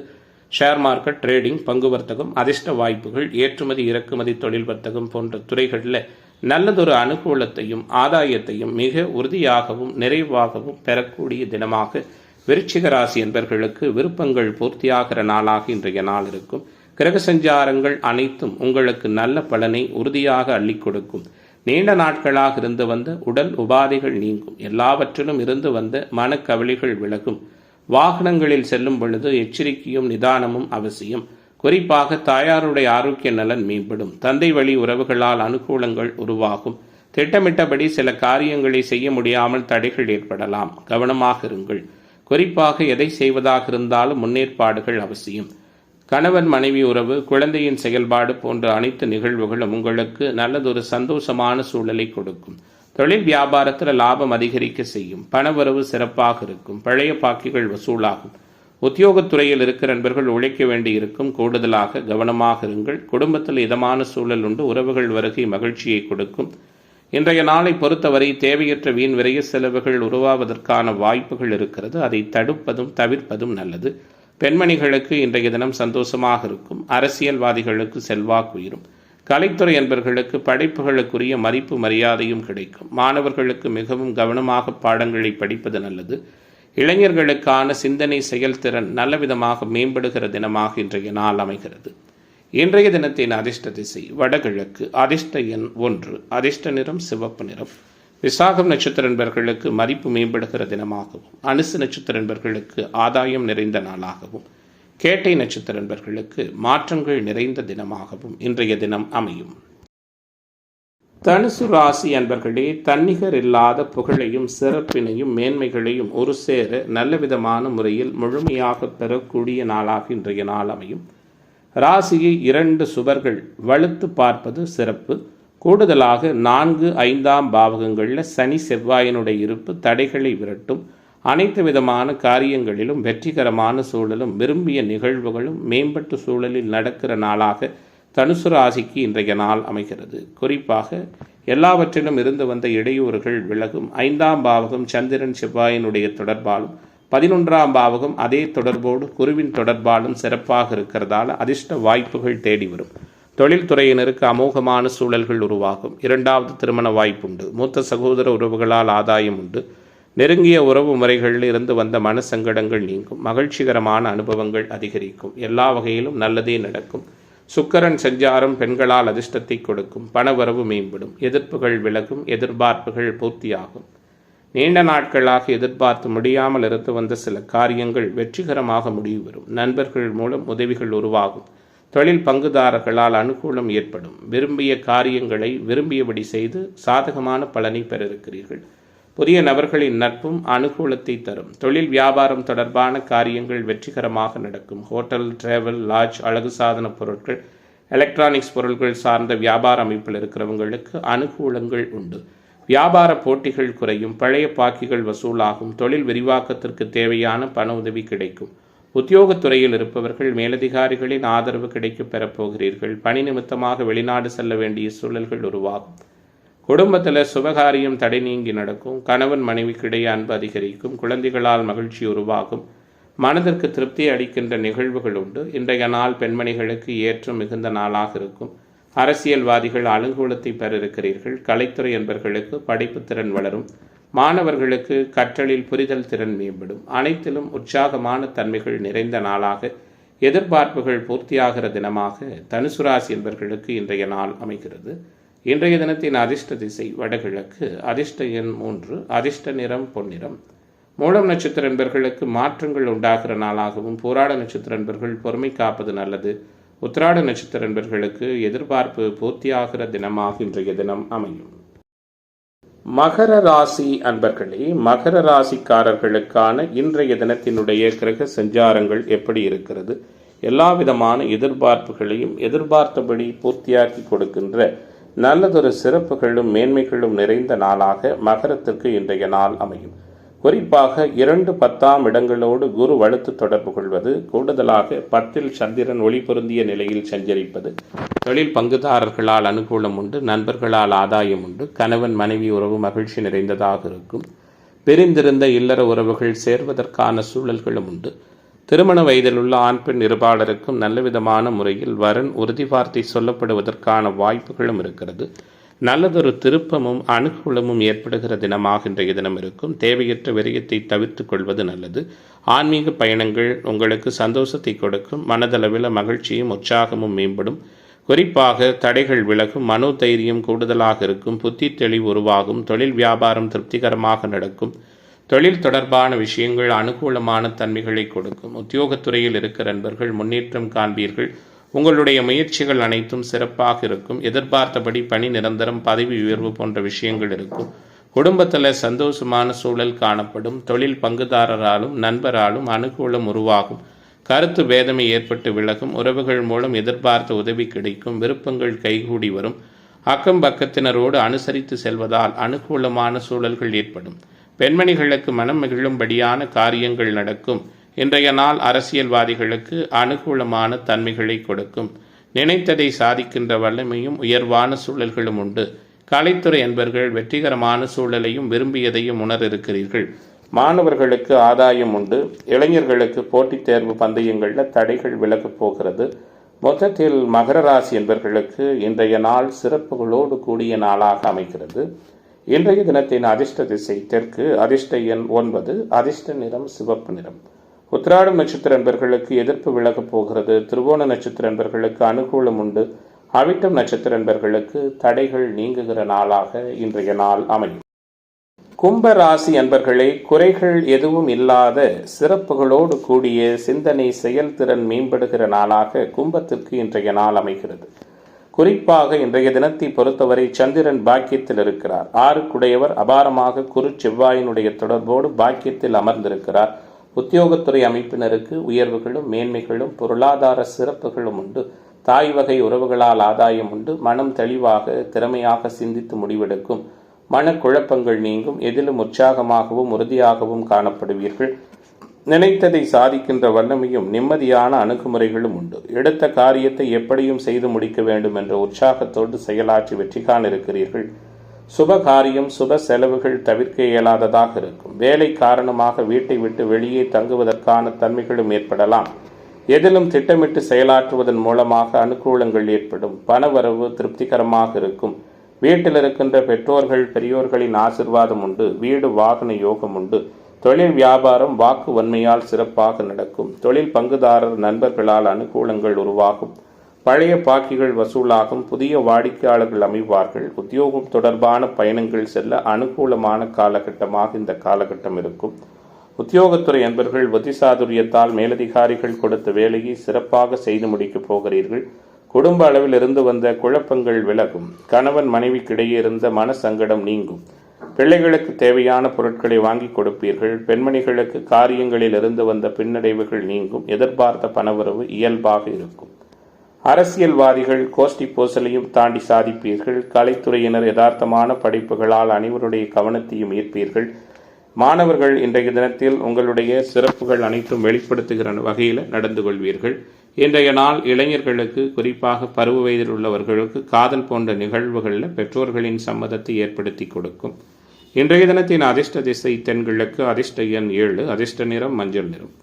ஷேர் மார்க்கெட், ட்ரேடிங், பங்கு வர்த்தகம், அதிர்ஷ்ட வாய்ப்புகள், ஏற்றுமதி இறக்குமதி, தொழில் வர்த்தகம் போன்ற துறைகளில் நல்லதொரு அனுகூலத்தையும் ஆதாயத்தையும் மிக உறுதியாகவும் நிறைவாகவும் பெறக்கூடிய தினமாக விருச்சிக ராசி என்பவர்களுக்கு விருப்பங்கள் பூர்த்தியாகிற நாளாக இன்றைய நாள் இருக்கும். கிரக சஞ்சாரங்கள் அனைத்தும் உங்களுக்கு நல்ல பலனை உறுதியாக அள்ளி கொடுக்கும். நீண்ட நாட்களாக இருந்து வந்த உடல் உபாதைகள் நீங்கும். எல்லாவற்றிலும் இருந்து வந்த மனக்கவலைகள் விலகும். வாகனங்களில் செல்லும் பொழுது எச்சரிக்கையும் நிதானமும் அவசியம். குறிப்பாக தாயாருடைய ஆரோக்கிய நலன் மேம்படும். தந்தை வழி உறவுகளால் அனுகூலங்கள் உருவாகும். திட்டமிட்டபடி சில காரியங்களை செய்ய முடியாமல் தடைகள் ஏற்படலாம். கவனமாக இருங்கள். குறிப்பாக எதை செய்வதாக இருந்தாலும் முன்னேற்பாடுகள் அவசியம். கணவன் மனைவி உறவு, குழந்தையின் செயல்பாடு போன்ற அனைத்து நிகழ்வுகளும் உங்களுக்கு நல்லதொரு சந்தோஷமான சூழலை கொடுக்கும். தொழில் வியாபாரத்தில் லாபம் அதிகரிக்க செய்யும். பணவரவு சிறப்பாக இருக்கும். பழைய பாக்கிகள் வசூலாகும். உத்தியோகத்துறையில் இருக்கிற நண்பர்கள் உழைக்க வேண்டி இருக்கும். கூடுதலாக கவனமாக இருங்கள். குடும்பத்தில் இதமான சூழல் உண்டு. உறவுகள் வருகை மகிழ்ச்சியை கொடுக்கும். இன்றைய நாளை பொறுத்தவரை தேவையற்ற வீண் விரைய செலவுகள் உருவாவதற்கான வாய்ப்புகள் இருக்கிறது. அதை தடுப்பதும் தவிர்ப்பதும் நல்லது. பெண்மணிகளுக்கு இன்றைய தினம் சந்தோஷமாக இருக்கும். அரசியல்வாதிகளுக்கு செல்வாக்கு உயரும். கலைத்துறை என்பவர்களுக்கு படைப்புகளுக்குரிய மதிப்பு மரியாதையும் கிடைக்கும். மாணவர்களுக்கு மிகவும் கவனமாக பாடங்களை படிப்பது நல்லது. இளைஞர்களுக்கான சிந்தனை செயல்திறன் நல்லவிதமாக மேம்படுகிற தினமாக இன்றைய நாள் அமைகிறது. இன்றைய தினத்தின் அதிர்ஷ்ட திசை வடகிழக்கு. அதிர்ஷ்ட எண் 1. அதிர்ஷ்ட நிறம் சிவப்பு நிறம். விசாகம் நட்சத்திர நண்பர்களுக்கு மதிப்பு மேம்படுகிற தினமாகவும், அனுசு நட்சத்திர நண்பர்களுக்கு ஆதாயம் நிறைந்த நாளாகவும், கேட்டை நட்சத்திர நண்பர்களுக்கு மாற்றங்கள் நிறைந்த தினமாகவும் இன்றைய தினம் அமையும். தனுசு ராசி அன்பர்களே, தன்னிகர் இல்லாத புகழையும் சிறப்பினையும் மேன்மைகளையும் ஒரு சேர நல்லவிதமான முறையில் முழுமையாக பெறக்கூடிய நாளாக இன்றைய நாள் அமையும். ராசியை 2 சுபர்கள் வலுத்து பார்ப்பது சிறப்பு. கூடுதலாக 4, 5ஆம் பாவகங்களில் சனி செவ்வாயினுடைய இருப்பு தடைகளை விரட்டும். அனைத்து விதமான காரியங்களிலும் வெற்றிகரமான சூழலும் விரும்பிய நிகழ்வுகளும் மேம்பட்ட சூழலில் நடக்கிற நாளாக தனுசு ராசிக்கு இன்றைய நாள் அமைகிறது. குறிப்பாக எல்லாவற்றிலும் இருந்து வந்த இடையூறுகள் விலகும். 5ஆம் பாவகம் சந்திரன் செவ்வாயினுடைய தொடர்பாலும் 11ஆம் பாவகம் அதே தொடர்போடு குருவின் தொடர்பாலும் சிறப்பாக இருக்கிறதால அதிர்ஷ்ட வாய்ப்புகள் தேடி வரும். தொழில்துறையினருக்கு அமோகமான சூழல்கள் உருவாகும். 2வது திருமண வாய்ப்புண்டு. மூத்த சகோதர உறவுகளால் ஆதாயம் உண்டு. நெருங்கிய உறவு முறைகளில் இருந்து வந்த மன சங்கடங்கள் நீங்கும். மகிழ்ச்சிகரமான அனுபவங்கள் அதிகரிக்கும். எல்லா வகையிலும் நல்லதே நடக்கும். சுக்கிரன் சஞ்சாரம் பெண்களால் அதிர்ஷ்டத்தை கொடுக்கும். பணவரவு மேம்படும். எதிர்ப்புகள் விலகும். எதிர்பார்ப்புகள் பூர்த்தியாகும். நீண்ட நாட்களாக எதிர்பார்த்து முடியாமல் இருந்து வந்த சில காரியங்கள் வெற்றிகரமாக முடிவு வரும். நண்பர்கள் மூலம் உதவிகள் உருவாகும். தொழில் பங்குதாரர்களால் அனுகூலம் ஏற்படும். விரும்பிய காரியங்களை விரும்பியபடி செய்து சாதகமான பலனை பெற இருக்கிறீர்கள். புதிய நபர்களின் நட்பும் அனுகூலத்தை தரும். தொழில் வியாபாரம் தொடர்பான காரியங்கள் வெற்றிகரமாக நடக்கும். ஹோட்டல், டிராவல், லாட்ஜ், அழகு சாதன பொருட்கள், எலக்ட்ரானிக்ஸ் பொருட்கள் சார்ந்த வியாபார அமைப்பில் இருக்கிறவங்களுக்கு அனுகூலங்கள் உண்டு. வியாபார போட்டிகள் குறையும். பழைய பாக்கிகள் வசூலாகும். தொழில் விரிவாக்கத்திற்கு தேவையான பண உதவி கிடைக்கும். உத்தியோகத்துறையில் இருப்பவர்கள் மேலதிகாரிகளின் ஆதரவு கிடைக்க பெறப்போகிறீர்கள். பணி நிமித்தமாக வெளிநாடு செல்ல வேண்டிய சூழல்கள் உருவாகும். குடும்பத்தில் சுபகாரியம் தடை நீங்கி நடக்கும். கணவன் மனைவிக்கிடையே அன்பு அதிகரிக்கும். குழந்தைகளால் மகிழ்ச்சி உருவாகும். மனதிற்கு திருப்தி அளிக்கின்ற நிகழ்வுகள் உண்டு. இன்றைய நாள் பெண்மணிகளுக்கு ஏற்றம் மிகுந்த நாளாக இருக்கும். அரசியல்வாதிகள் அனுகூலத்தை பெற இருக்கிறீர்கள். கலைத்துறை என்பவர்களுக்கு படைப்பு திறன் வளரும். மாணவர்களுக்கு கற்றலில் புரிதல் திறன் மேம்படும். அனைத்திலும் உற்சாகமான தன்மைகள் நிறைந்த நாளாக, எதிர்பார்ப்புகள் பூர்த்தியாகிற தினமாக தனுசு ராசி என்பவர்களுக்கு இன்றைய நாள் அமைகிறது. இன்றைய தினத்தின் அதிர்ஷ்ட திசை வடகிழக்கு. அதிர்ஷ்ட எண் 3. அதிர்ஷ்ட நிறம் பொன்னிறம். மூலம் நட்சத்திர என்பவர்களுக்கு மாற்றங்கள் உண்டாகிற நாளாகவும், போராட நட்சத்திர என்பவர்கள் பொறுமை காப்பது நல்லது. உத்திராட நட்சத்திர என்பவர்களுக்கு எதிர்பார்ப்பு பூர்த்தியாகிற தினமாக இன்றைய தினம் அமையும். மகர ராசி அன்பர்களே, மகர ராசிக்காரர்களுக்கான இன்றைய தினத்தினுடைய கிரக சஞ்சாரங்கள் எப்படி இருக்கிறது, எல்லா விதமான எதிர்பார்ப்புகளையும் எதிர்பார்த்தபடி பூர்த்தியாக்கி கொடுக்கின்ற நல்லதொரு சிறப்புகளும் மேன்மைகளும் நிறைந்த நாளாக மகரத்திற்கு இன்றைய நாள் அமையும். குறிப்பாக 2 10ஆம் இடங்களோடு குரு வலுத்து தொடர்பு கொள்வது, கூடுதலாக 10இல் சந்திரன் ஒளி பொருந்திய நிலையில் சஞ்சரிப்பது, தொழில் பங்குதாரர்களால் அனுகூலம் உண்டு, நண்பர்களால் ஆதாயம் உண்டு, கணவன் மனைவி உறவு மகிழ்ச்சி நிறைந்ததாக இருக்கும். பிரிந்திருந்த இல்லற உறவுகள் சேர்வதற்கான சூழல்களும் உண்டு. திருமண வயதில் உள்ள ஆண் பெண் இருபாளருக்கும் நல்லவிதமான முறையில் வரன் உறுதி வார்த்தை சொல்லப்படுவதற்கான வாய்ப்புகளும் இருக்கிறது. நல்லதொரு திருப்பமும் அனுகூலமும் ஏற்படுகிற தினமாக இன்றைய தினம் இருக்கும். தேவையற்ற விரயத்தை தவிர்த்து கொள்வது நல்லது. ஆன்மீக பயணங்கள் உங்களுக்கு சந்தோஷத்தை கொடுக்கும். மனதளவில் மகிழ்ச்சியும் உற்சாகமும் மேம்படும். குறிப்பாக தடைகள் விலகும். மனோதைரியம் கூடுதலாக இருக்கும். புத்தி தெளிவு உருவாகும். தொழில் வியாபாரம் திருப்திகரமாக நடக்கும். தொழில் தொடர்பான விஷயங்கள் அனுகூலமான தன்மைகளை கொடுக்கும். உத்தியோகத்துறையில் இருக்கிற நண்பர்கள் முன்னேற்றம் காண்பீர்கள். உங்களுடைய முயற்சிகள் அனைத்தும் சிறப்பாக இருக்கும். எதிர்பார்த்தபடி பணி நிரந்தரம், பதவி உயர்வு போன்ற விஷயங்கள் இருக்கும். குடும்பத்தில் சந்தோஷமான சூழல் காணப்படும். தொழில் பங்குதாரராலும் நண்பராலும் அனுகூலம் உருவாகும். கருத்து வேதமை ஏற்பட்டு விலகும். உறவுகள் மூலம் எதிர்பார்த்த உதவி கிடைக்கும். விருப்பங்கள் கைகூடி வரும். அக்கம் பக்கத்தினரோடு அனுசரித்து செல்வதால் அனுகூலமான சூழல்கள் ஏற்படும். பெண்மணிகளுக்கு மனம் மகிழும்படியான காரியங்கள் நடக்கும். இன்றைய நாள் அரசியல்வாதிகளுக்கு அனுகூலமான தன்மைகளை கொடுக்கும். நினைத்ததை சாதிக்கின்ற வல்லமையும் உயர்வான சூழல்களும் உண்டு. கலைத்துறை என்பர்கள் வெற்றிகரமான சூழலையும் விரும்பியதையும் உணர இருக்கிறீர்கள். மாணவர்களுக்கு ஆதாயம் உண்டு. இளைஞர்களுக்கு போட்டித் தேர்வு பந்தயங்களில் தடைகள் விலகப் போகிறது. மொத்தத்தில் மகர ராசி என்பர்களுக்கு இன்றைய நாள் சிறப்புகளோடு கூடிய நாளாக அமைகிறது. இன்றைய தினத்தின் அதிர்ஷ்ட திசை தெற்கு, அதிர்ஷ்ட எண் 9, அதிர்ஷ்ட நிறம் சிவப்பு நிறம். உத்திராடம் நட்சத்திர என்பர்களுக்கு எதிர்ப்பு விலகப் போகிறது. திருவோண நட்சத்திர என்பர்களுக்கு அனுகூலம் உண்டு. அவிட்டம் நட்சத்திர என்பர்களுக்கு தடைகள் நீங்குகிற நாளாக இன்றைய நாள் அமையும். கும்ப ராசி அன்பர்களே, குறைகள் எதுவும் இல்லாத சிறப்புகளோடு கூடிய சிந்தனை செயல்திறன் மேம்படுகிற நாளாக கும்பத்திற்கு இன்றைய நாள் அமைகிறது. குறிப்பாக இன்றைய தினத்தை பொறுத்தவரை சந்திரன் பாக்கியத்தில் இருக்கிறார். 6க்குடையவர் அபாரமாக குரு செவ்வாயினுடைய தொடர்போடு பாக்கியத்தில் அமர்ந்திருக்கிறார். உத்தியோகத்துறை அமைப்பினருக்கு உயர்வுகளும் மேன்மைகளும் பொருளாதார சிறப்புகளும் உண்டு. தாய் வகை உறவுகளால் ஆதாயம் உண்டு. மனம் தெளிவாக திறமையாக சிந்தித்து முடிவெடுக்கும். மனக்குழப்பங்கள் நீங்கும். எதிலும் உற்சாகமாகவும் உறுதியாகவும் காணப்படுவீர்கள். நினைத்ததை சாதிக்கின்ற வல்லமையும் நிம்மதியான அணுகுமுறைகளும் உண்டு. எடுத்த காரியத்தை எப்படியும் செய்து முடிக்க வேண்டும் என்ற உற்சாகத்தோடு செயலாற்றி வெற்றி காண இருக்கிறீர்கள். சுப காரியம் சுப செலவுகள் தவிர்க்க இயலாததாக இருக்கும். வேலை காரணமாக வீட்டை விட்டு வெளியே தங்குவதற்கான தன்மைகளும் ஏற்படலாம். எதிலும் திட்டமிட்டு செயலாற்றுவதன் மூலமாக அனுகூலங்கள் ஏற்படும். பணவரவு திருப்திகரமாக இருக்கும். வீட்டில் இருக்கின்ற பெற்றோர்கள் பெரியோர்களின் ஆசிர்வாதம் உண்டு. வீடு வாகன யோகம் உண்டு. தொழில் வியாபாரம் வாக்கு வன்மையால் சிறப்பாக நடக்கும். தொழில் பங்குதாரர் நண்பர்களால் அனுகூலங்கள் உருவாகும். பழைய பாக்கிகள் வசூலாகும். புதிய வாடிக்கையாளர்கள் அமைவார்கள். உத்தியோகம் தொடர்பான பயணங்கள் செல்ல அனுகூலமான காலகட்டமாக இந்த காலகட்டம் இருக்கும். உத்தியோகத்துறை என்பர்கள் புத்திசாதுரியத்தால் மேலதிகாரிகள் கொடுத்த வேலையை சிறப்பாக செய்து முடிக்கப் போகிறீர்கள். குடும்ப அளவில் இருந்து வந்த குழப்பங்கள் விலகும். கணவன் மனைவிக்கிடையே இருந்த மன சங்கடம் நீங்கும். பிள்ளைகளுக்கு தேவையான பொருட்களை வாங்கி கொடுப்பீர்கள். பெண்மணிகளுக்கு காரியங்களில் இருந்து வந்த பின்னடைவுகள் நீங்கும். எதிர்பார்த்த பணவரவு இயல்பாக இருக்கும். அரசியல்வாதிகள் கோஷ்டி பூசலையும் தாண்டி சாதிப்பீர்கள். கலைத்துறையினர் யதார்த்தமான படைப்புகளால் அனைவருடைய கவனத்தையும் ஈர்ப்பீர்கள். மாணவர்கள் இன்றைய தினத்தில் உங்களுடைய சிறப்புகள் அனைத்தும் வெளிப்படுத்துகிற வகையில் நடந்து கொள்வீர்கள். இன்றைய நாள் இளைஞர்களுக்கு, குறிப்பாக பருவ வயதில் உள்ளவர்களுக்கு காதல் போன்ற நிகழ்வுகளில் பெற்றோர்களின் சம்மதத்தை ஏற்படுத்தி கொடுக்கும். இன்றைய தினத்தின் அதிர்ஷ்ட திசை தென்கிழக்கு, அதிர்ஷ்ட எண் 7, அதிர்ஷ்ட நிறம் மஞ்சள் நிறம்.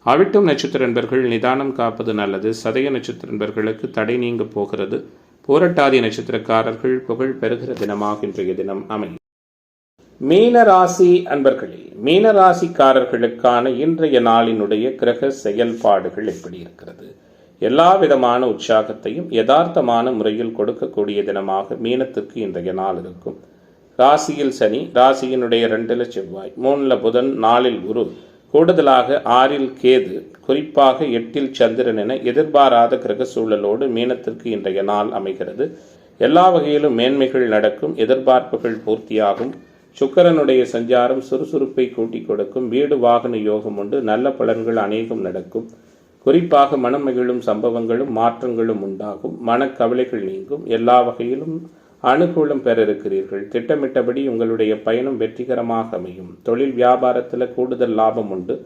அவிட்டம் நட்சத்திர நண்பர்கள் நிதானம் காப்பது நல்லது. சதய நட்சத்திர நண்பர்களுக்கு தடை நீங்க போகிறது. பூரட்டாதி நட்சத்திரக்காரர்கள் புகழ் பெறுகிற தினமாக இன்றைய தினம் அமையும். மீனராசி அன்பர்களே, மீனராசிக்காரர்களுக்கான இன்றைய நாளினுடைய கிரக செயல்பாடுகள் எப்படி இருக்கிறது? எல்லா விதமான உற்சாகத்தையும் யதார்த்தமான முறையில் கொடுக்கக்கூடிய தினமாக மீனத்திற்கு இன்றைய நாள் இருக்கும். ராசியில் சனி, ராசியினுடைய 2ல் செவ்வாய், 3ல் புதன், 4ல் குரு, கூடுதலாக 6ல் கேது, குறிப்பாக 8ல் சந்திரன் என எதிர்பாராத கிரக சூழலோடு மீனத்திற்கு இன்றைய நாள் அமைகிறது. எல்லா வகையிலும் மேன்மைகள் நடக்கும். எதிர்பார்ப்புகள் பூர்த்தியாகும். சுக்கிரனுடைய சஞ்சாரம் சுறுசுறுப்பை கூட்டி கொடுக்கும். வீடு வாகன யோகம் உண்டு. நல்ல பலன்கள் அநேகம் நடக்கும். குறிப்பாக மனம் மகிழும் சம்பவங்களும் மாற்றங்களும் உண்டாகும். மனக்கவலைகள் நீங்கும். எல்லா வகையிலும் அனுகூலம் பெற இருக்கிறீர்கள். திட்டமிட்டபடி உங்களுடைய பயணம் வெற்றிகரமாக அமையும். தொழில் வியாபாரத்தில் கூடுதல் லாபம் உண்டு.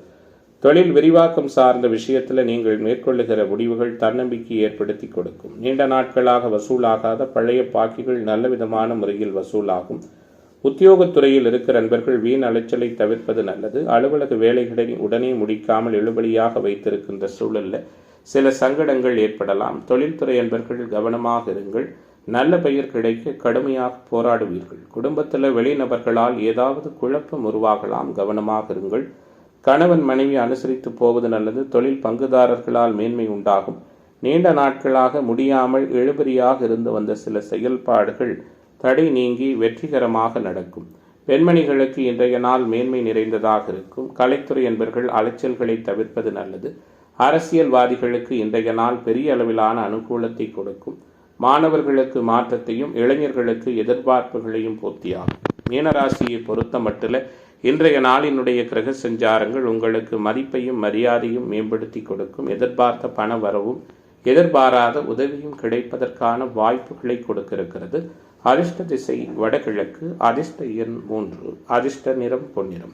தொழில் விரிவாக்கம் சார்ந்த விஷயத்தில் நீங்கள் மேற்கொள்ளுகிற முடிவுகள் தன்னம்பிக்கை ஏற்படுத்தி கொடுக்கும். நீண்ட நாட்களாக வசூலாகாத பழைய பாக்கிகள் நல்ல விதமான முறையில் வசூலாகும். உத்தியோகத்துறையில் இருக்கிற நண்பர்கள் வீண் அலைச்சலை தவிர்ப்பது நல்லது. அலுவலக வேலைகளை உடனே முடிக்காமல் இழுபடியாக வைத்திருக்கின்ற சூழலில் சில சங்கடங்கள் ஏற்படலாம். தொழில்துறை நண்பர்கள் கவனமாக இருங்கள். நல்ல பெயர் கிடைக்க கடுமையாக போராடுவீர்கள். குடும்பத்தில் வெளிநபர்களால் ஏதாவது குழப்பம் உருவாகலாம். கவனமாக இருங்கள். கணவன் மனைவி அனுசரித்து போவது நல்லது. தொழில் பங்குதாரர்களால் மேன்மை உண்டாகும். நீண்ட நாட்களாக முடியாமல் இழுபறியாக இருந்து வந்த சில செயல்பாடுகள் தடை நீங்கி வெற்றிகரமாக நடக்கும். பெண்மணிகளுக்கு இன்றைய நாள் மேன்மை நிறைந்ததாக இருக்கும். கலைத்துறை என்பர்கள் அலைச்சல்களை தவிர்ப்பது நல்லது. அரசியல்வாதிகளுக்கு இன்றைய நாள் பெரிய அளவிலான அனுகூலத்தை கொடுக்கும். மாணவர்களுக்கு மாற்றத்தையும் இளைஞர்களுக்கு எதிர்பார்ப்புகளையும் பூர்த்தியாகும். மீனராசியை பொறுத்த மட்டில் இன்றைய நாளினுடைய கிரக சஞ்சாரங்கள் உங்களுக்கு மதிப்பையும் மரியாதையும் மேம்படுத்தி கொடுக்கும். எதிர்பார்த்த பண வரவும் எதிர்பாராத உதவியும் கிடைப்பதற்கான வாய்ப்புகளை கொடுக்கிறது. அதிர்ஷ்ட திசை வடகிழக்கு. அதிர்ஷ்ட எண் 3. அதிர்ஷ்ட நிறம் பொன்னிறம்.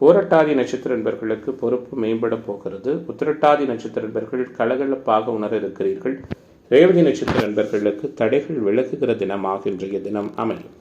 பூரட்டாதி நட்சத்திர நண்பர்களுக்கு பொறுப்பு மேம்பட போகிறது. உத்திரட்டாதி நட்சத்திர நண்பர்கள் கலகலப்பாக உணர இருக்கிறீர்கள். ரேவதி நட்சத்திர நண்பர்களுக்கு தடைகள் விலகுகிற தினமாக இன்றைய தினம் அமையும்.